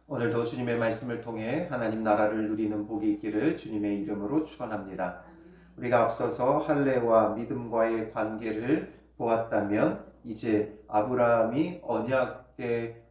오늘도 주님의 말씀을 통해 하나님 나라를 누리는 복이 있기를 주님의 이름으로 축원합니다. 우리가 앞서서 할례와 믿음과의 관계를 보았다면 이제 아브라함이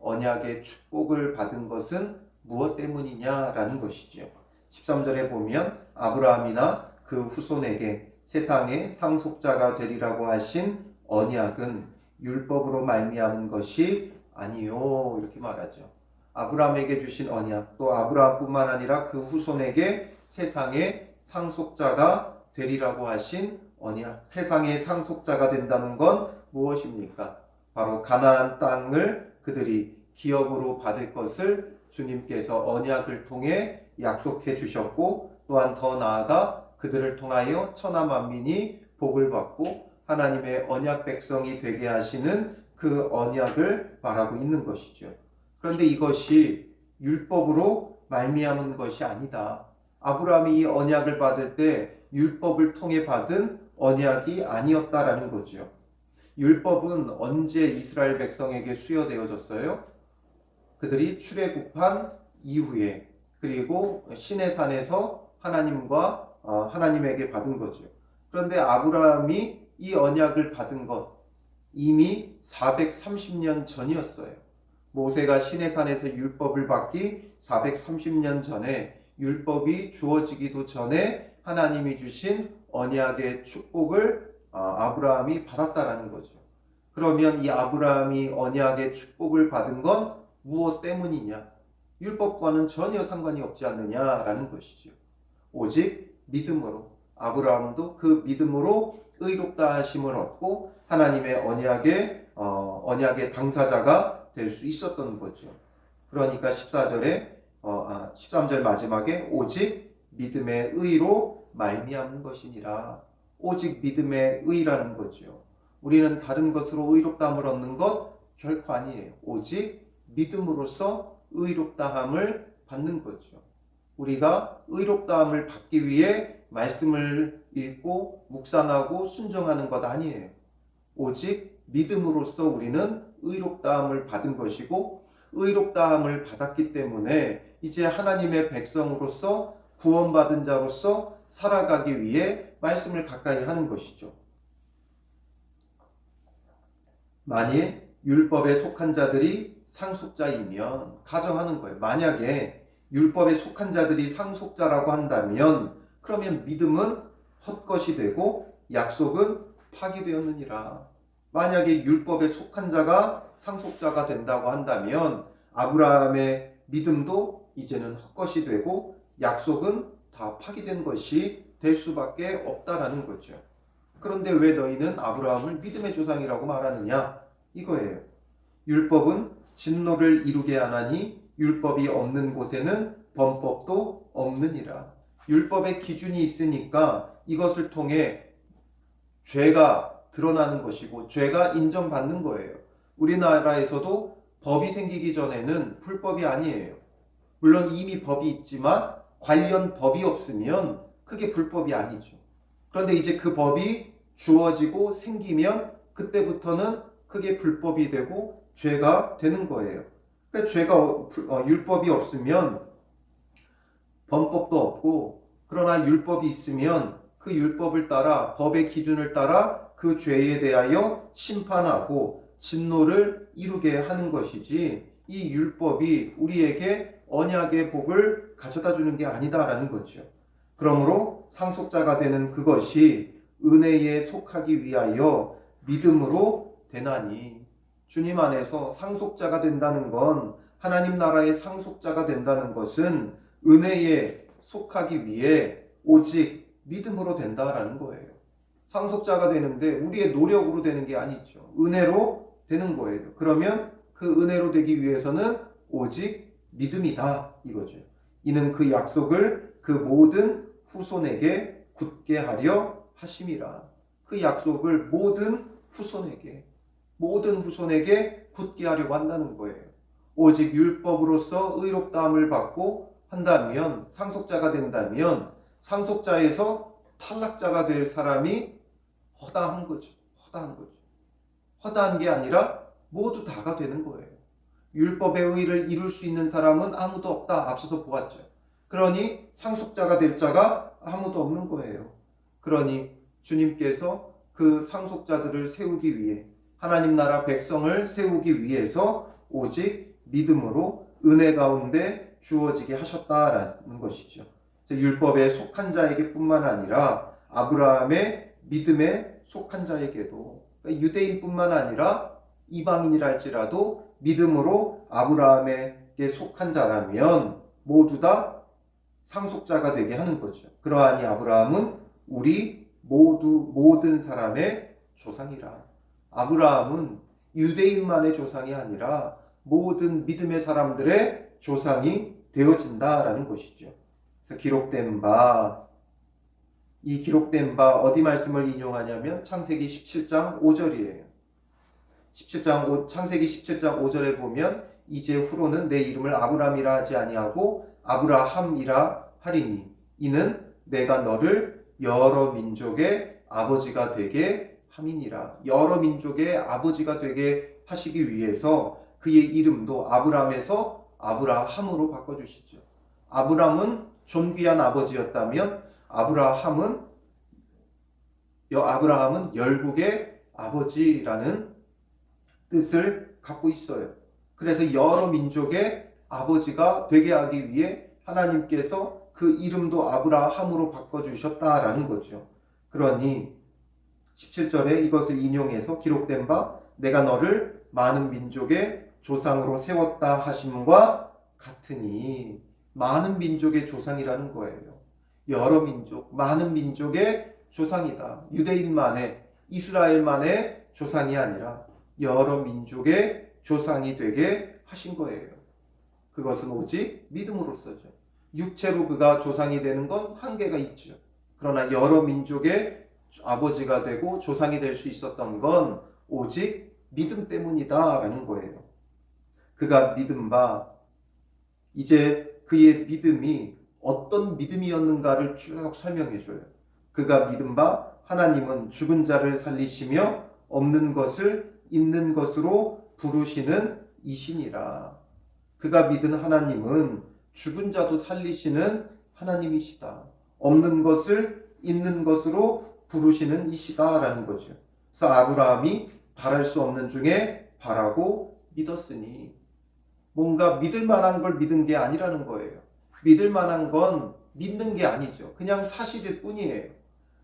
언약의 축복을 받은 것은 무엇 때문이냐라는 것이죠. 13절에 보면 아브라함이나 그 후손에게 세상의 상속자가 되리라고 하신 언약은 율법으로 말미암은 것이 아니요 이렇게 말하죠. 아브라함에게 주신 언약, 또 아브라함뿐만 아니라 그 후손에게 세상의 상속자가 되리라고 하신 언약, 세상의 상속자가 된다는 건 무엇입니까? 바로 가나안 땅을 그들이 기업으로 받을 것을 주님께서 언약을 통해 약속해 주셨고, 또한 더 나아가 그들을 통하여 천하 만민이 복을 받고 하나님의 언약 백성이 되게 하시는 그 언약을 말하고 있는 것이죠. 그런데 이것이 율법으로 말미암은 것이 아니다. 아브라함이 이 언약을 받을 때 율법을 통해 받은 언약이 아니었다라는 거죠. 율법은 언제 이스라엘 백성에게 수여되어졌어요? 그들이 출애굽한 이후에, 그리고 시내산에서 하나님에게 받은 거죠. 그런데 아브라함이 이 언약을 받은 것 이미 430년 전이었어요. 모세가 시내산에서 율법을 받기 430년 전에, 율법이 주어지기도 전에 하나님이 주신 언약의 축복을 아브라함이 받았다라는 거죠. 그러면 이 아브라함이 언약의 축복을 받은 건 무엇 때문이냐? 율법과는 전혀 상관이 없지 않느냐라는 것이죠. 오직 믿음으로, 아브라함도 그 믿음으로 의롭다 하심을 얻고 하나님의 언약의 당사자가 될 수 있었던 거죠. 그러니까 13절 마지막에 오직 믿음의 의로 말미암는 것이니라. 오직 믿음의 의라는 거죠. 우리는 다른 것으로 의롭다함을 얻는 것 결코 아니에요. 오직 믿음으로써 의롭다함을 받는 거죠. 우리가 의롭다함을 받기 위해 말씀을 읽고 묵상하고 순종하는 것 아니에요. 오직 믿음으로써 우리는 의롭다함을 받은 것이고, 의롭다함을 받았기 때문에 이제 하나님의 백성으로서 구원받은 자로서 살아가기 위해 말씀을 가까이 하는 것이죠. 만일 율법에 속한 자들이 상속자이면, 가정하는 거예요. 만약에 율법에 속한 자들이 상속자라고 한다면 그러면 믿음은 헛것이 되고 약속은 파기되었느니라. 만약에 율법에 속한 자가 상속자가 된다고 한다면 아브라함의 믿음도 이제는 헛것이 되고 약속은 다 파기된 것이 될 수밖에 없다라는 거죠. 그런데 왜 너희는 아브라함을 믿음의 조상이라고 말하느냐? 이거예요. 율법은 진노를 이루게 하나니 율법이 없는 곳에는 범법도 없느니라. 율법의 기준이 있으니까 이것을 통해 죄가 드러나는 것이고 죄가 인정받는 거예요. 우리나라에서도 법이 생기기 전에는 불법이 아니에요. 물론 이미 법이 있지만 관련 법이 없으면 그게 불법이 아니죠. 그런데 이제 그 법이 주어지고 생기면 그때부터는 그게 불법이 되고 죄가 되는 거예요. 그러니까 율법이 없으면 범법도 없고, 그러나 율법이 있으면 그 율법을 따라, 법의 기준을 따라 그 죄에 대하여 심판하고 진노를 이루게 하는 것이지, 이 율법이 우리에게 언약의 복을 가져다 주는 게 아니다라는 거죠. 그러므로 상속자가 되는 그것이 은혜에 속하기 위하여 믿음으로 되나니, 주님 안에서 상속자가 된다는 건, 하나님 나라의 상속자가 된다는 것은 은혜에 속하기 위해 오직 믿음으로 된다라는 거예요. 상속자가 되는데 우리의 노력으로 되는 게 아니죠. 은혜로 되는 거예요. 그러면 그 은혜로 되기 위해서는 오직 믿음이다 이거죠. 이는 그 약속을 그 모든 후손에게 굳게 하려 하심이라. 그 약속을 모든 후손에게 굳게 하려고 한다는 거예요. 오직 율법으로서 의롭다함을 받고 한다면, 상속자가 된다면, 상속자에서 탈락자가 될 사람이 허다한 거죠. 허다한 게 아니라 모두 다가 되는 거예요. 율법의 의를 이룰 수 있는 사람은 아무도 없다. 앞서서 보았죠. 그러니 상속자가 될 자가 아무도 없는 거예요. 그러니 주님께서 그 상속자들을 세우기 위해, 하나님 나라 백성을 세우기 위해서 오직 믿음으로 은혜 가운데 주어지게 하셨다라는 것이죠. 율법에 속한 자에게 뿐만 아니라 아브라함의 믿음에 속한 자에게도, 그러니까 유대인뿐만 아니라 이방인이랄지라도 믿음으로 아브라함에게 속한 자라면 모두 다 상속자가 되게 하는 거죠. 그러하니 아브라함은 우리 모든 사람의 조상이라. 아브라함은 유대인만의 조상이 아니라 모든 믿음의 사람들의 조상이 되어진다라는 것이죠. 그래서 이 기록된 바 어디 말씀을 인용하냐면 창세기 17장 5절이에요. 창세기 17장 5절에 보면 이제 후로는 내 이름을 아브람이라 하지 아니하고 아브라함이라 하리니 이는 내가 너를 여러 민족의 아버지가 되게 함이니라. 여러 민족의 아버지가 되게 하시기 위해서 그의 이름도 아브람에서 아브라함으로 바꿔주시죠. 아브람은 존귀한 아버지였다면 아브라함은 열국의 아버지라는 뜻을 갖고 있어요. 그래서 여러 민족의 아버지가 되게 하기 위해 하나님께서 그 이름도 아브라함으로 바꿔주셨다라는 거죠. 그러니 17절에 이것을 인용해서 기록된 바 내가 너를 많은 민족의 조상으로 세웠다 하심과 같으니, 많은 민족의 조상이라는 거예요. 여러 민족, 많은 민족의 조상이다. 유대인만의, 이스라엘만의 조상이 아니라 여러 민족의 조상이 되게 하신 거예요. 그것은 오직 믿음으로써죠. 육체로 그가 조상이 되는 건 한계가 있죠. 그러나 여러 민족의 아버지가 되고 조상이 될 수 있었던 건 오직 믿음 때문이다라는 거예요. 그가 믿은 바, 이제 그의 믿음이 어떤 믿음이었는가를 쭉 설명해줘요. 그가 믿은 바 하나님은 죽은 자를 살리시며 없는 것을 있는 것으로 부르시는 이시니라. 그가 믿은 하나님은 죽은 자도 살리시는 하나님이시다. 없는 것을 있는 것으로 부르시는 이시다라는 거죠. 그래서 아브라함이 바랄 수 없는 중에 바라고 믿었으니, 뭔가 믿을 만한 걸 믿은 게 아니라는 거예요. 믿을 만한 건 믿는 게 아니죠. 그냥 사실일 뿐이에요.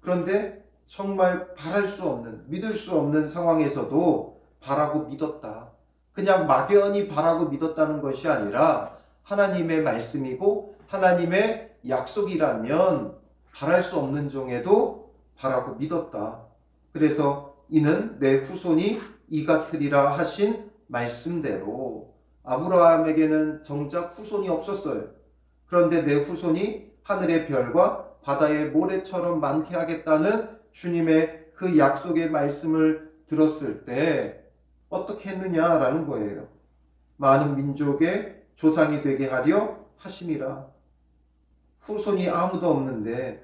그런데 정말 바랄 수 없는, 믿을 수 없는 상황에서도 바라고 믿었다. 그냥 막연히 바라고 믿었다는 것이 아니라 하나님의 말씀이고 하나님의 약속이라면 바랄 수 없는 중에도 바라고 믿었다. 그래서 이는 내 후손이 이 같으리라 하신 말씀대로 아브라함에게는 정작 후손이 없었어요. 그런데 내 후손이 하늘의 별과 바다의 모래처럼 많게 하겠다는 주님의 그 약속의 말씀을 들었을 때 어떻게 했느냐라는 거예요. 많은 민족의 조상이 되게 하려 하심이라. 후손이 아무도 없는데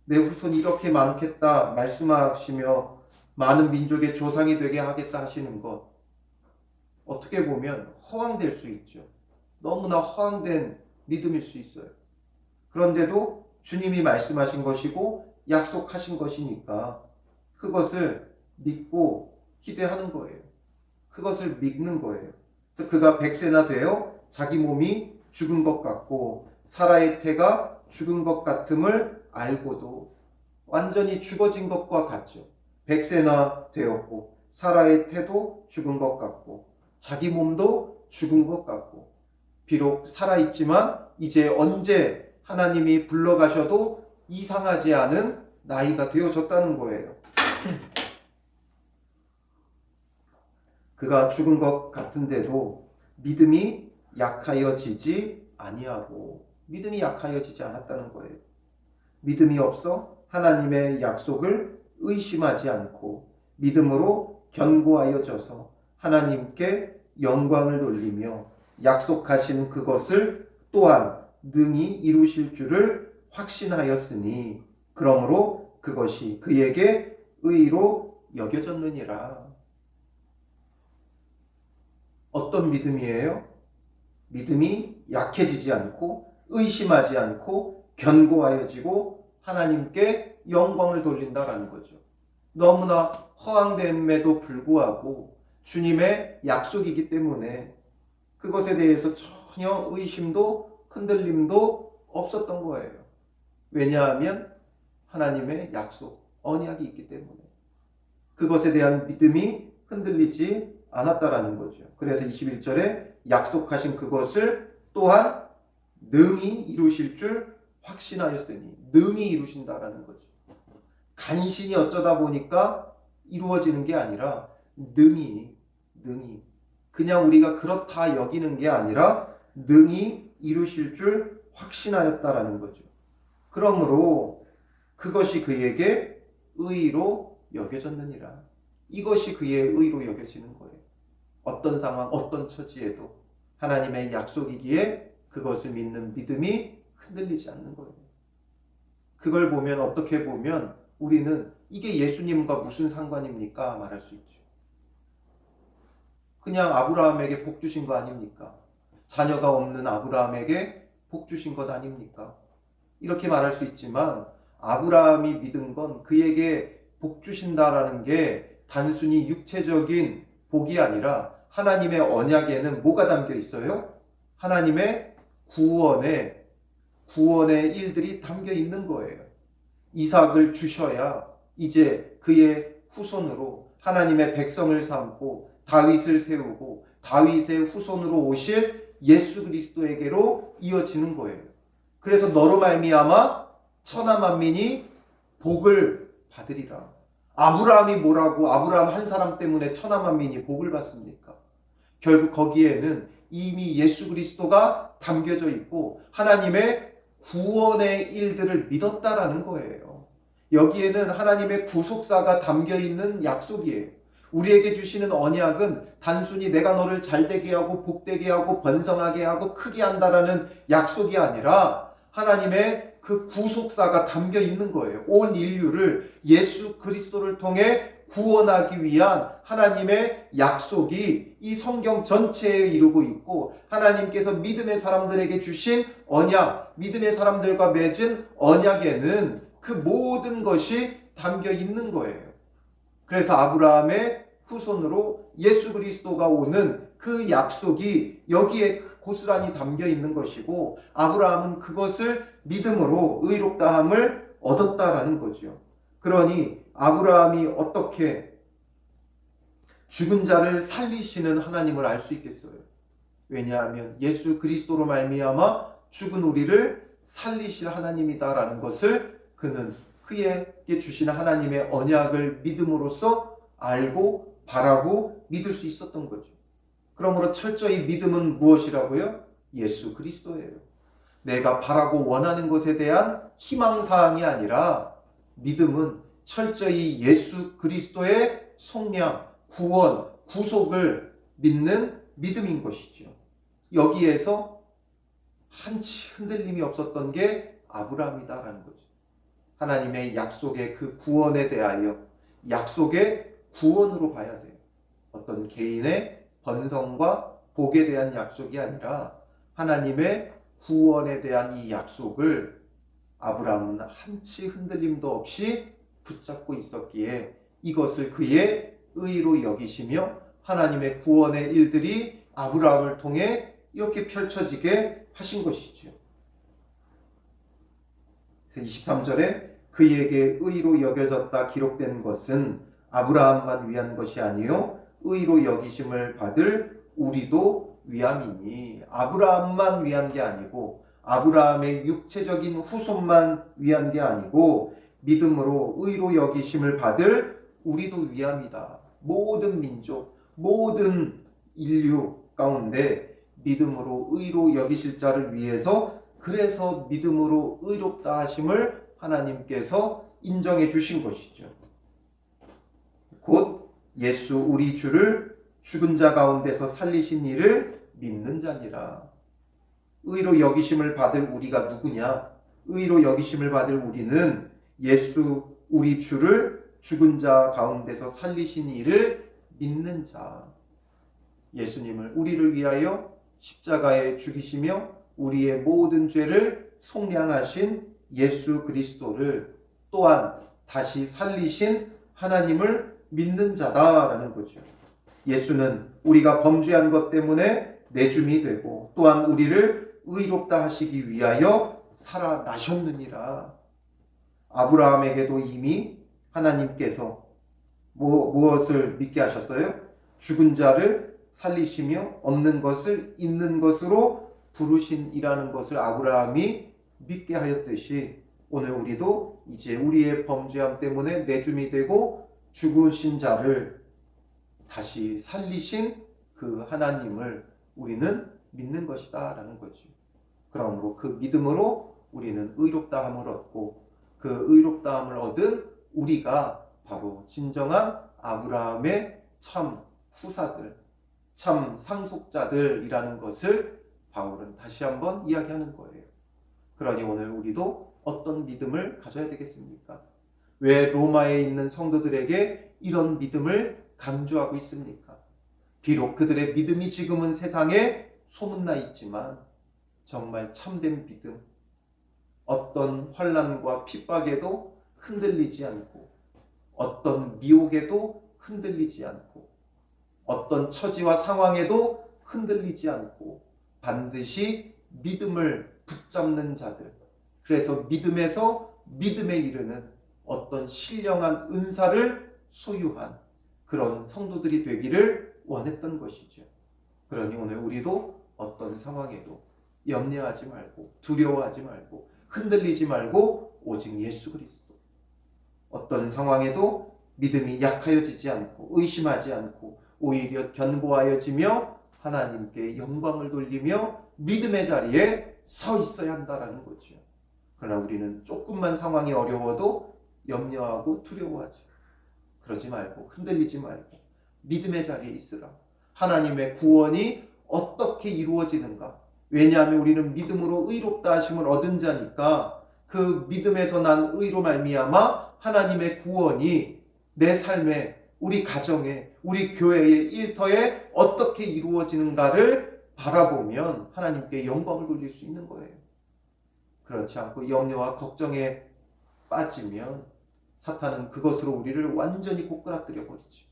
내 후손이 이렇게 많겠다 말씀하시며 많은 민족의 조상이 되게 하겠다 하시는 것, 어떻게 보면 허황될 수 있죠. 너무나 허황된 믿음일 수 있어요. 그런데도 주님이 말씀하신 것이고 약속하신 것이니까 그것을 믿고 기대하는 거예요. 그것을 믿는 거예요. 그래서 그가 100세나 되어 자기 몸이 죽은 것 같고 사라의 태가 죽은 것 같음을 알고도, 완전히 죽어진 것과 같죠. 100세나 되었고 사라의 태도 죽은 것 같고 자기 몸도 죽은 것 같고, 비록 살아있지만 이제 언제 하나님이 불러가셔도 이상하지 않은 나이가 되어졌다는 거예요. 그가 죽은 것 같은데도 믿음이 약하여지지 아니하고, 믿음이 약하여지지 않았다는 거예요. 믿음이 없어 하나님의 약속을 의심하지 않고 믿음으로 견고하여져서 하나님께 영광을 돌리며 약속하신 그것을 또한 능히 이루실 줄을 확신하였으니 그러므로 그것이 그에게 의로 여겨졌느니라. 어떤 믿음이에요? 믿음이 약해지지 않고 의심하지 않고 견고하여지고 하나님께 영광을 돌린다라는 거죠. 너무나 허황됨에도 불구하고 주님의 약속이기 때문에 그것에 대해서 전혀 의심도 흔들림도 없었던 거예요. 왜냐하면 하나님의 약속, 언약이 있기 때문에 그것에 대한 믿음이 흔들리지 않았다라는 거죠. 그래서 21절에 약속하신 그것을 또한 능히 이루실 줄 확신하였으니, 능히 이루신다라는 거죠. 간신히 어쩌다 보니까 이루어지는 게 아니라 능히 그냥 우리가 그렇다 여기는 게 아니라 능히 이루실 줄 확신하였다라는 거죠. 그러므로 그것이 그에게 의로 여겨졌느니라. 이것이 그의 의로 여겨지는 거예요. 어떤 상황, 어떤 처지에도 하나님의 약속이기에 그것을 믿는 믿음이 흔들리지 않는 거예요. 그걸 보면 어떻게 보면 우리는 이게 예수님과 무슨 상관입니까? 말할 수 있죠. 그냥 아브라함에게 복 주신 거 아닙니까? 자녀가 없는 아브라함에게 복 주신 것 아닙니까? 이렇게 말할 수 있지만 아브라함이 믿은 건 그에게 복 주신다라는 게 단순히 육체적인 복이 아니라 하나님의 언약에는 뭐가 담겨 있어요? 하나님의 구원의 일들이 담겨 있는 거예요. 이삭을 주셔야 이제 그의 후손으로 하나님의 백성을 삼고 다윗을 세우고 다윗의 후손으로 오실 예수 그리스도에게로 이어지는 거예요. 그래서 너로 말미암아 천하 만민이 복을 받으리라. 아브라함이 뭐라고 아브라함 한 사람 때문에 천하 만민이 복을 받습니까? 결국 거기에는 이미 예수 그리스도가 담겨져 있고 하나님의 구원의 일들을 믿었다라는 거예요. 여기에는 하나님의 구속사가 담겨 있는 약속이에요. 우리에게 주시는 언약은 단순히 내가 너를 잘되게 하고 복되게 하고 번성하게 하고 크게 한다라는 약속이 아니라 하나님의 그 구속사가 담겨 있는 거예요. 온 인류를 예수 그리스도를 통해 구원하기 위한 하나님의 약속이 이 성경 전체에 이루고 있고 하나님께서 믿음의 사람들에게 주신 언약, 믿음의 사람들과 맺은 언약에는 그 모든 것이 담겨 있는 거예요. 그래서 아브라함의 후손으로 예수 그리스도가 오는 그 약속이 여기에 고스란히 담겨 있는 것이고 아브라함은 그것을 믿음으로 의롭다함을 얻었다라는 거죠. 그러니 아브라함이 어떻게 죽은 자를 살리시는 하나님을 알 수 있겠어요? 왜냐하면 예수 그리스도로 말미암아 죽은 우리를 살리실 하나님이다라는 것을 그는 그에게 주신 하나님의 언약을 믿음으로써 알고 바라고 믿을 수 있었던 거죠. 그러므로 철저히 믿음은 무엇이라고요? 예수 그리스도예요. 내가 바라고 원하는 것에 대한 희망사항이 아니라 믿음은 철저히 예수 그리스도의 속량, 구원, 구속을 믿는 믿음인 것이죠. 여기에서 한치 흔들림이 없었던 게 아브라함이다라는 거죠. 하나님의 약속의 그 구원에 대하여 약속의 구원으로 봐야 돼요. 어떤 개인의 번성과 복에 대한 약속이 아니라 하나님의 구원에 대한 이 약속을 아브라함은 한치 흔들림도 없이 붙잡고 있었기에 이것을 그의 의로 여기시며 하나님의 구원의 일들이 아브라함을 통해 이렇게 펼쳐지게 하신 것이죠. 23절에 그에게 의로 여겨졌다 기록된 것은 아브라함만 위한 것이 아니요 의로 여기심을 받을 우리도 위함이니 아브라함만 위한 게 아니고 아브라함의 육체적인 후손만 위한 게 아니고 믿음으로 의로 여기심을 받을 우리도 위함이다. 모든 민족, 모든 인류 가운데 믿음으로 의로 여기실 자를 위해서 그래서 믿음으로 의롭다 하심을 하나님께서 인정해 주신 것이죠. 곧 예수 우리 주를 죽은 자 가운데서 살리신 이를 믿는 자니라. 의로 여기심을 받을 우리가 누구냐? 의로 여기심을 받을 우리는 예수 우리 주를 죽은 자 가운데서 살리신 이를 믿는 자. 예수님을 우리를 위하여 십자가에 죽이시며 우리의 모든 죄를 속량하신 예수 그리스도를 또한 다시 살리신 하나님을 믿는 자다라는 거죠. 예수는 우리가 범죄한 것 때문에 내줌이 되고 또한 우리를 의롭다 하시기 위하여 살아나셨느니라. 아브라함에게도 이미 하나님께서 무엇을 믿게 하셨어요? 죽은 자를 살리시며 없는 것을 있는 것으로 부르신이라는 것을 아브라함이 믿게 하였듯이 오늘 우리도 이제 우리의 범죄함 때문에 내줌이 되고 죽으신 자를 다시 살리신 그 하나님을 우리는 믿는 것이다 라는 거죠. 그러므로 그 믿음으로 우리는 의롭다함을 얻고 그 의롭다함을 얻은 우리가 바로 진정한 아브라함의 참 후사들, 참 상속자들이라는 것을 바울은 다시 한번 이야기하는 거예요. 그러니 오늘 우리도 어떤 믿음을 가져야 되겠습니까? 왜 로마에 있는 성도들에게 이런 믿음을 강조하고 있습니까? 비록 그들의 믿음이 지금은 세상에 소문나 있지만 정말 참된 믿음, 어떤 환난과 핍박에도 흔들리지 않고 어떤 미혹에도 흔들리지 않고 어떤 처지와 상황에도 흔들리지 않고 반드시 믿음을 붙잡는 자들, 그래서 믿음에서 믿음에 이르는 어떤 신령한 은사를 소유한 그런 성도들이 되기를 원했던 것이죠. 그러니 오늘 우리도 어떤 상황에도 염려하지 말고 두려워하지 말고 흔들리지 말고 오직 예수 그리스도, 어떤 상황에도 믿음이 약하여지지 않고 의심하지 않고 오히려 견고하여지며 하나님께 영광을 돌리며 믿음의 자리에 서 있어야 한다라는 거죠. 그러나 우리는 조금만 상황이 어려워도 염려하고 두려워하지. 그러지 말고 흔들리지 말고 믿음의 자리에 있으라. 하나님의 구원이 어떻게 이루어지는가? 왜냐하면 우리는 믿음으로 의롭다 하심을 얻은 자니까 그 믿음에서 난 의로 말미암아 하나님의 구원이 내 삶에, 우리 가정에, 우리 교회의 일터에 어떻게 이루어지는가를 바라보면 하나님께 영광을 돌릴 수 있는 거예요. 그렇지 않고 염려와 걱정에 빠지면 사탄은 그것으로 우리를 완전히 고꾸라뜨려 버리죠.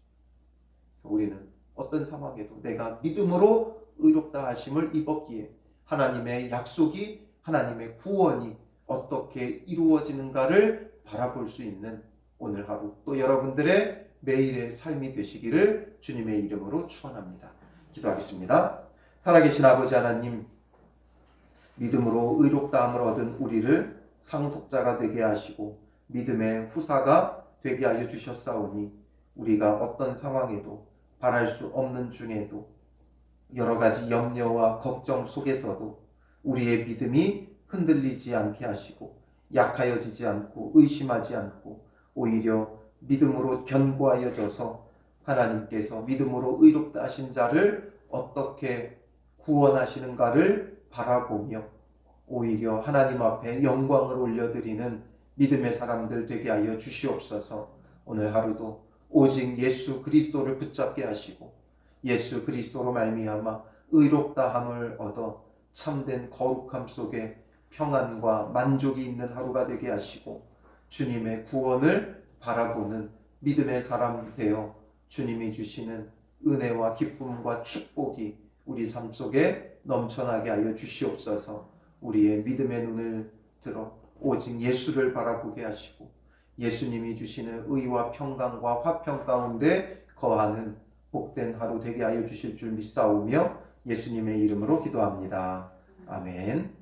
우리는 어떤 상황에도 내가 믿음으로 의롭다 하심을 입었기에 하나님의 약속이, 하나님의 구원이 어떻게 이루어지는가를 바라볼 수 있는 오늘 하루 또 여러분들의 매일의 삶이 되시기를 주님의 이름으로 축원합니다. 기도하겠습니다. 살아계신 아버지 하나님, 믿음으로 의롭다함을 얻은 우리를 상속자가 되게 하시고 믿음의 후사가 되게 하여 주셨사오니 우리가 어떤 상황에도 바랄 수 없는 중에도 여러 가지 염려와 걱정 속에서도 우리의 믿음이 흔들리지 않게 하시고 약하여지지 않고 의심하지 않고 오히려 믿음으로 견고하여져서 하나님께서 믿음으로 의롭다 하신 자를 어떻게 구원하시는가를 바라보며 오히려 하나님 앞에 영광을 올려드리는 믿음의 사람들 되게 하여 주시옵소서. 오늘 하루도 오직 예수 그리스도를 붙잡게 하시고 예수 그리스도로 말미암아 의롭다함을 얻어 참된 거룩함 속에 평안과 만족이 있는 하루가 되게 하시고 주님의 구원을 바라보는 믿음의 사람 되어 주님이 주시는 은혜와 기쁨과 축복이 우리 삶 속에 넘쳐나게 하여 주시옵소서. 우리의 믿음의 눈을 들어 오직 예수를 바라보게 하시고 예수님이 주시는 의와 평강과 화평 가운데 거하는 복된 하루 되게 하여 주실 줄 믿사오며 예수님의 이름으로 기도합니다. 아멘.